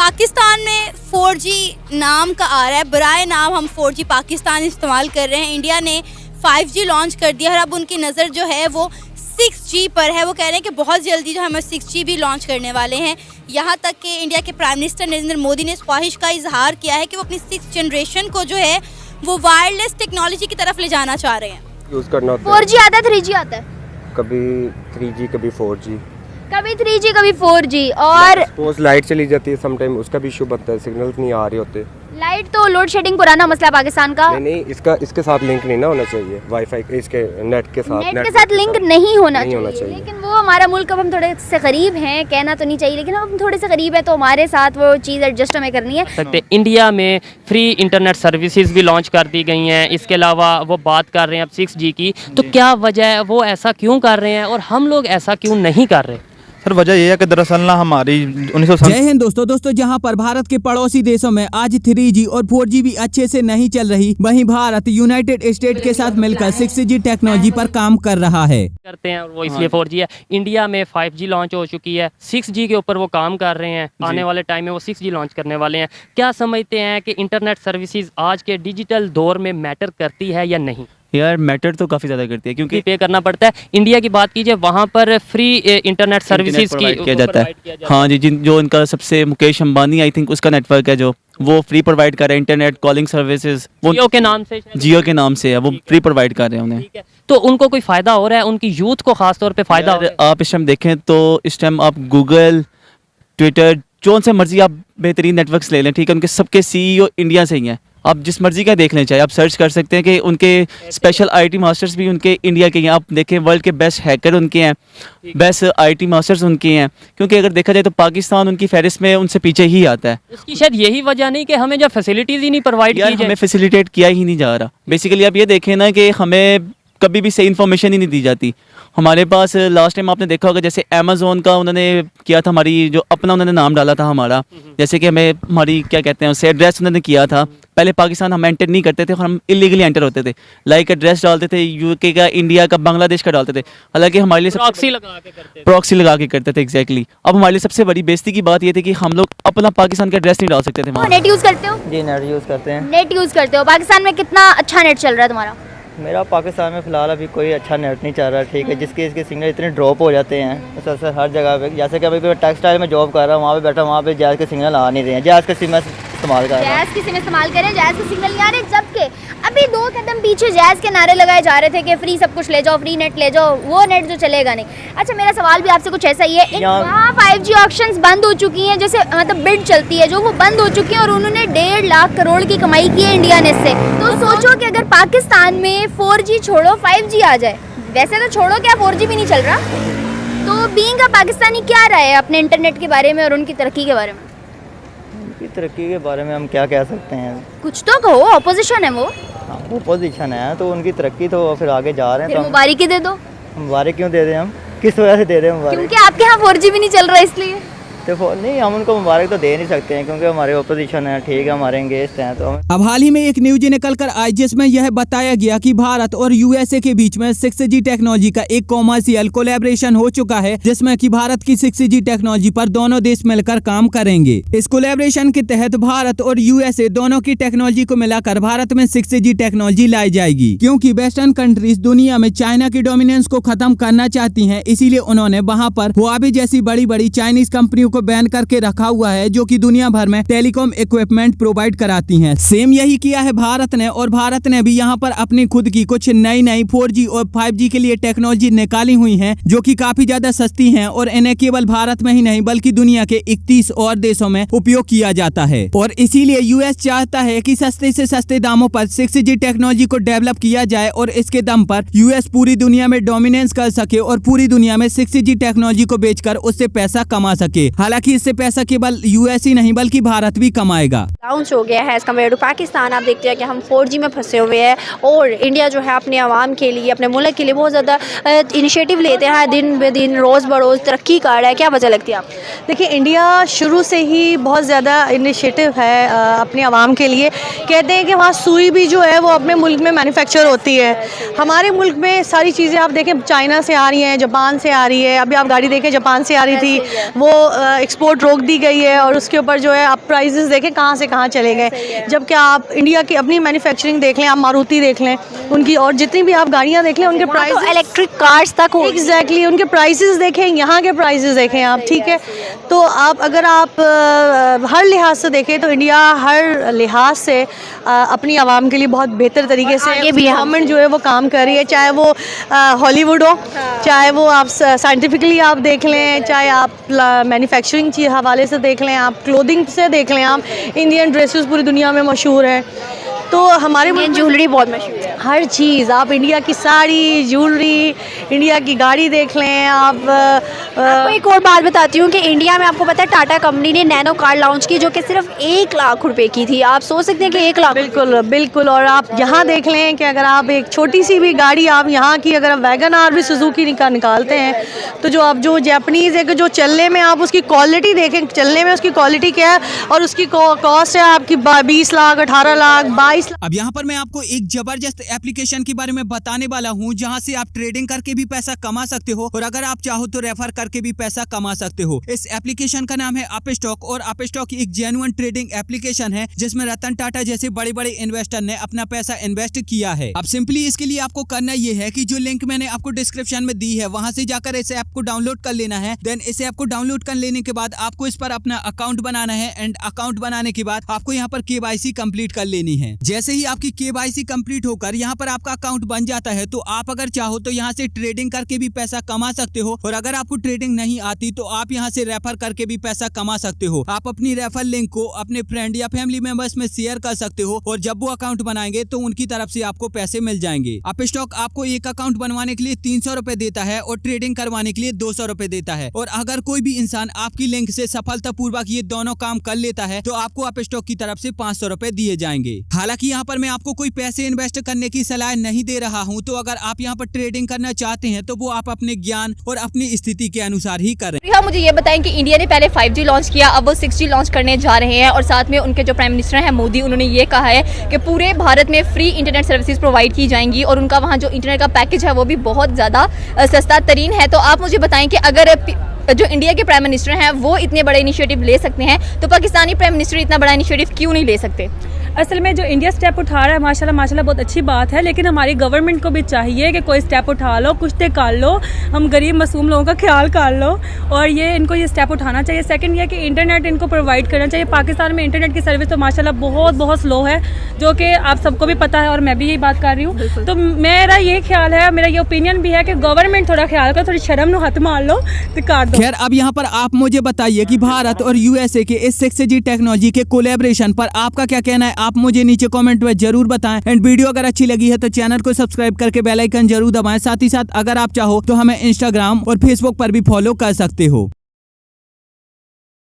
पाकिस्तान में 4G नाम का आ रहा है, बराए नाम हम 4G पाकिस्तान इस्तेमाल कर रहे हैं। इंडिया ने 5G लॉन्च कर दिया और अब उनकी नज़र जो है वो 6G पर है। वो कह रहे हैं कि बहुत जल्दी जो हम 6G भी लॉन्च करने वाले हैं। यहाँ तक कि इंडिया के प्राइम मिनिस्टर नरेंद्र मोदी ने इस ख्वाहिश का इजहार किया है कि वो अपनी 6th जनरेशन को जो है वो वायरलेस टेक्नोलॉजी की तरफ ले जाना चाह रहे हैं। यूज़ करना 4G आता है, 3G आता है, कभी 3G कभी 4G, कभी 3G कभी 4G। और सपोज लाइट चली जाती है समटाइम, उसका भी इशू बनता है, सिग्नल्स नहीं आ रहे होते। लाइट तो लोड शेडिंग पुराना मसला पाकिस्तान का। नहीं, इसके साथ लिंक नहीं ना होना चाहिए, वाईफाई इसके नेट के साथ लिंक नहीं होना चाहिए। लेकिन वो हमारा मुल्क, अब हम थोड़े से करीब हैं, कहना तो नहीं चाहिए लेकिन अब हम थोड़े से करीब है तो हमारे साथ वो चीज़ एडजस्ट हमें करनी है। इंडिया में फ्री इंटरनेट सर्विसेज भी लॉन्च कर दी गई हैं। इसके अलावा वो बात कर रहे हैं अब 6G की, तो क्या वजह है, वो ऐसा क्यों कर रहे हैं और हम लोग ऐसा क्यों नहीं कर रहे? सर वजह यह है कि दरअसल ना हमारी 1900। जय हिंद दोस्तों जहां पर भारत के पड़ोसी देशों में आज 3G और 4G भी अच्छे से नहीं चल रही, वहीं भारत यूनाइटेड स्टेट के साथ मिलकर 6G टेक्नोलॉजी पर काम कर रहा है करते हैं और वो इसलिए 4G है। इंडिया में 5G लॉन्च हो चुकी है, 6G के ऊपर वो काम कर रहे हैं। आने वाले टाइम में वो 6G लॉन्च करने वाले हैं। क्या समझते हैं कि इंटरनेट सर्विसेज आज के डिजिटल दौर में मैटर करती है या नहीं? यार मैटर तो काफ़ी ज़्यादा करती है क्योंकि पे करना पड़ता है। इंडिया की बात कीजिए, वहाँ पर फ्री इंटरनेट सर्विसेज किया जाता है। हाँ जी, जो उनका सबसे मुकेश अंबानी आई थिंक उसका नेटवर्क है जो वो फ्री प्रोवाइड कर रहे हैं इंटरनेट कॉलिंग सर्विसेज। वो जियो के नाम से है, वो फ्री प्रोवाइड कर रहे हैं उन्हें। तो उनको कोई फ़ायदा हो रहा है, उनकी यूथ को खास तौर पे फ़ायदा हो रहा है? आप इस टाइम देखें तो इस टाइम आप गूगल, ट्विटर, जो से मर्जी आप बेहतरीन नेटवर्क्स ले लें, ठीक है, उनके सबके CEO इंडिया से ही हैं। आप जिस मर्जी का देख लें, चाहे आप सर्च कर सकते हैं कि उनके स्पेशल IT मास्टर्स भी उनके इंडिया के हैं। आप देखें वर्ल्ड के बेस्ट हैकर उनके हैं, बेस्ट IT मास्टर्स उनके हैं। क्योंकि अगर देखा जाए तो पाकिस्तान उनकी फहरिस्त में उनसे पीछे ही आता है। उसकी शायद यही वजह नहीं कि हमें जो फैसिलिटीज़ ही नहीं प्रोवाइड की जाए, हमें फैसिलिटेट किया ही नहीं जा रहा। बेसिकली आप ये देखें ना कि हमें कभी भी सही इन्फॉर्मेशन ही नहीं दी जाती। हमारे पास लास्ट टाइम आपने देखा होगा जैसे अमेज़ोन का उन्होंने किया था, हमारी जो अपना उन्होंने नाम डाला था हमारा, जैसे कि हमें हमारी क्या कहते हैं उससे एड्रेस उन्होंने किया था। पहले पाकिस्तान हम एंटर नहीं करते थे और हम इलीगली एंटर होते थे, लाइक एड्रेस डालते थे UK का, इंडिया का, बांग्लादेश का डालते थे। हालांकि हमारे लिए प्रॉक्सी लगा के करते थे एग्जैक्टली। अब हमारे लिए सबसे बड़ी बेइज्जती की बात ये थी कि हम लोग अपना पाकिस्तान का एड्रेस नहीं डाल सकते थे। नेट यूज़ करते हो? जी नेट यूज़ करते हैं। नेट यूज़ करते हो। पाकिस्तान में कितना अच्छा नेट चल रहा है तुम्हारा? मेरा पाकिस्तान में फ़िलहाल अभी कोई अच्छा नेट नहीं चल रहा, ठीक है, जिसके इसके सिग्नल इतने ड्रॉप हो जाते हैं सर हर जगह पे। जैसे कि अभी मैं टेक्सटाइल में जॉब कर रहा हूँ, वहाँ पे बैठा, वहाँ पे जैज़ के सिग्नल आ नहीं रहे हैं। जैज़ के सिम इस्तेमाल कर रहा हूँ, जैज़ की सिम इस्तेमाल करें, जैज़ के सिग्नल नहीं आ रहे। जबकि अभी 2 कदम पीछे जैज़ के नारे लगाए जा रहे थे कि फ्री सब कुछ ले जाओ, फ्री नेट ले जाओ, वो नेट जो चलेगा नहीं। अच्छा, मेरा सवाल भी आपसे कुछ ऐसा ही है, वहाँ 5G ऑक्शंस बंद हो चुकी हैं, जैसे मतलब बिड चलती है जो, वो बंद हो चुकी है और उन्होंने 1.5 लाख करोड़ की कमाई की है इंडिया ने इससे। तो सोचो कि अगर पाकिस्तान में 4G छोड़ो 5G आ जाए, वैसे तो छोड़ो क्या 4G भी नहीं चल रहा, तो बीइंग अ पाकिस्तानी क्या राय है अपने इंटरनेट के बारे में और उनकी तरक्की के बारे में? उनकी तरक्की के बारे में हम क्या कह सकते हैं? कुछ तो कहो, ऑपोजिशन है वो। हाँ, वो पोजीशन है तो उनकी तरक्की तो फिर आगे जा रहे हैं। तो मुबारकी दे दो। मुबारक क्यों दे दें हम, किस वजह से दे दें मुबारक? क्योंकि आपके यहाँ 4G भी नहीं चल रहा इसलिए। देखो नहीं, हम उनको मुबारक तो दे नहीं सकते हैं क्योंकि हमारे ओपोजिशन है, ठीक है, हमारे एंगेस्ट हैं। तो अब हाल ही में एक न्यूज निकलकर आई जिसमें यह बताया गया कि भारत और USA के बीच में 6G टेक्नोलॉजी का एक कॉमर्शियल कोलैबोरेशन हो चुका है, जिसमें कि भारत की 6G टेक्नोलॉजी पर दोनों देश मिलकर काम करेंगे। इस कोलैबोरेशन के तहत भारत और USA दोनों की टेक्नोलॉजी को मिलाकर भारत में 6G टेक्नोलॉजी लाई जाएगी। क्योंकि वेस्टर्न कंट्रीज दुनिया में चाइना की डोमिनेंस को खत्म करना चाहती है, इसीलिए उन्होंने वहाँ पर हुआवी जैसी बड़ी बड़ी चाइनीज कंपनियों को बैन करके रखा हुआ है, जो कि दुनिया भर में टेलीकॉम इक्विपमेंट प्रोवाइड कराती हैं। सेम यही किया है भारत ने, और भारत ने भी यहाँ पर अपनी खुद की कुछ नई 4G और 5G के लिए टेक्नोलॉजी निकाली हुई हैं, जो कि काफी ज्यादा सस्ती हैं और इन्हें केवल भारत में ही नहीं बल्कि दुनिया के 31 और देशों में उपयोग किया जाता है। और इसीलिए US चाहता है कि सस्ते से सस्ते दामों पर 6G टेक्नोलॉजी को डेवलप किया जाए और इसके दम पर US पूरी दुनिया में डोमिनेंस कर सके और पूरी दुनिया में 6G टेक्नोलॉजी को बेचकर उससे पैसा कमा सके। हालांकि इससे पैसा केवल US ही नहीं बल्कि भारत भी कमाएगा। लाउंच हो गया है एज कम्पेयर टू पाकिस्तान। आप देखते हैं कि हम 4G में फंसे हुए हैं और इंडिया जो है अपने आवाम के लिए, अपने मुल्क के लिए बहुत ज़्यादा इनिशिएटिव लेते हैं, दिन ब दिन रोज़ बरोज़ तरक्की कर रहा है। क्या वजह लगती है आपको? देखिए, इंडिया शुरू से ही बहुत ज़्यादा इनिशिएटिव है अपने आवाम के लिए। कहते हैं कि वहाँ सुई भी जो है वो अपने मुल्क में मैन्युफैक्चर होती है। हमारे मुल्क में सारी चीज़ें आप देखें चाइना से आ रही हैं, जापान से आ रही है। अभी आप गाड़ी देखें जापान से आ रही थी, वो एक्सपोर्ट रोक दी गई है और उसके ऊपर जो है आप प्राइजेस देखें कहाँ से कहाँ चले गए। जबकि आप इंडिया की अपनी मैन्युफैक्चरिंग देख लें, आप मारुति देख लें उनकी, और जितनी भी आप गाड़ियाँ देख लें उनके प्राइस, इलेक्ट्रिक कार्स तक हो, एग्जैक्टली उनके प्राइसेस देखें, यहाँ के प्राइसेस देखें आप, ठीक है। तो आप अगर आप हर लिहाज से देखें तो इंडिया हर लिहाज से अपनी आवाम के लिए बहुत बेहतर तरीके से गवर्नमेंट जो है वो काम कर रही है, चाहे वो हॉलीवुड हो, चाहे वो आप साइंटिफिकली आप देख लें, चाहे आप मैन्युफैक्चरिंग के हवाले से देख लें, आप क्लोथिंग से देख लें, आप इंडियन ड्रेसेस पूरी दुनिया में मशहूर हैं। तो हमारे ज्वेलरी बहुत मशहूर है, हर चीज़, आप इंडिया की साड़ी, ज्वेलरी, इंडिया की गाड़ी देख लें आप। आपको एक और बात बताती हूँ कि इंडिया में आपको पता है टाटा कंपनी ने नैनो कार लॉन्च की जो कि सिर्फ 1 लाख रुपए की थी। आप सोच सकते हैं कि 1 लाख, बिल्कुल बिल्कुल। और आप यहाँ देख लें कि अगर आप एक छोटी सी भी गाड़ी, आप यहाँ की अगर आप वैगन आर भी सुजुकी का निकालते हैं तो जो आप जो जापानीज़ है कि जो चलने में आप उसकी क्वालिटी देखें, चलने में उसकी क्वालिटी क्या है और उसकी कॉस्ट है आपकी 20 लाख, 18 लाख, 22 लाख। अब यहाँ पर मैं आपको एक जबरदस्त एप्लीकेशन के बारे में बताने वाला हूँ जहाँ से आप ट्रेडिंग करके भी पैसा कमा सकते हो और अगर आप चाहो तो रेफर करके भी पैसा कमा सकते हो। इस एप्लीकेशन का नाम है अपस्टॉक और अपस्टॉक एक जेन्युइन ट्रेडिंग एप्लीकेशन है जिसमें रतन टाटा जैसे बड़े बड़े इन्वेस्टर ने अपना पैसा इन्वेस्ट किया है। अब सिंपली इसके लिए आपको करना ये है कि जो लिंक मैंने आपको डिस्क्रिप्शन में दी है वहां से जाकर इस ऐप को डाउनलोड कर लेना है। देन इस ऐप को डाउनलोड कर लेने के बाद आपको इस पर अपना अकाउंट बनाना है एंड अकाउंट बनाने के बाद आपको यहाँ पर KYC कंप्लीट कर लेनी है। जैसे ही आपकी KYC कंप्लीट होकर यहाँ पर आपका अकाउंट बन जाता है तो आप अगर चाहो तो यहाँ से ट्रेडिंग करके भी पैसा कमा सकते हो और अगर आपको ट्रेडिंग नहीं आती तो आप यहाँ से रेफर करके भी पैसा कमा सकते हो। आप अपनी रेफर लिंक को अपने फ्रेंड या फैमिली मेंबर्स में शेयर कर सकते हो और जब वो अकाउंट बनाएंगे तो उनकी तरफ से आपको पैसे मिल जाएंगे। अपस्टॉक आपको एक अकाउंट बनवाने के लिए 300 रुपए देता है और ट्रेडिंग करवाने के लिए 200 रुपए देता है और अगर कोई भी इंसान आपकी लिंक से सफलतापूर्वक ये दोनों काम कर लेता है तो आपको अपस्टॉक की तरफ से 500 रुपए दिए जाएंगे। हालांकि यहाँ पर मैं आपको कोई पैसे इन्वेस्ट करने की सलाह नहीं दे रहा हूँ, तो अगर आप यहाँ पर ट्रेडिंग करना चाहते हैं तो वो आप अपने ज्ञान और अपनी स्थिति के अनुसार ही करें। हाँ, मुझे ये बताएं कि इंडिया ने पहले 5G लॉन्च किया, अब वो 6G लॉन्च करने जा रहे हैं और साथ में उनके जो प्राइम मिनिस्टर हैं मोदी, उन्होंने ये कहा है कि पूरे भारत में फ्री इंटरनेट सर्विसेज प्रोवाइड की जाएंगी और उनका वहाँ जो इंटरनेट का पैकेज है वो भी बहुत ज़्यादा सस्ता तरीन है। तो आप मुझे बताएं कि अगर जो इंडिया के प्राइम मिनिस्टर हैं वो इतने बड़े इनिशिएटिव ले सकते हैं तो पाकिस्तानी प्राइम मिनिस्टर इतना बड़ा इनिशिएटिव क्यों नहीं ले सकते? असल में जो इंडिया स्टेप उठा रहा है माशाल्लाह बहुत अच्छी बात है, लेकिन हमारी गवर्नमेंट को भी चाहिए कि कोई स्टेप उठा लो, कुछ तो कर लो, हम गरीब मासूम लोगों का ख्याल कर लो और ये इनको ये स्टेप उठाना चाहिए। सेकंड ये कि इंटरनेट इनको प्रोवाइड करना चाहिए। पाकिस्तान में इंटरनेट की सर्विस तो माशाल्लाह बहुत स्लो है, जो कि आप सबको भी पता है और मैं भी यही बात कर रही हूँ। तो मेरा ये ख्याल है, मेरा ये ओपिनियन भी है कि गवर्नमेंट थोड़ा ख्याल करो, थोड़ी शर्म नो हाथ मार लो तो काट दो। खैर, अब यहाँ पर आप मुझे बताइए कि भारत और USA के इस 6G टेक्नोलॉजी के कोलैबोरेशन पर आपका क्या कहना है? आप मुझे नीचे कमेंट में जरूर बताएं एंड वीडियो अगर अच्छी लगी है तो चैनल को सब्सक्राइब करके बेल आइकन जरूर दबाएं। साथ ही साथ अगर आप चाहो तो हमें इंस्टाग्राम और फेसबुक पर भी फॉलो कर सकते हो।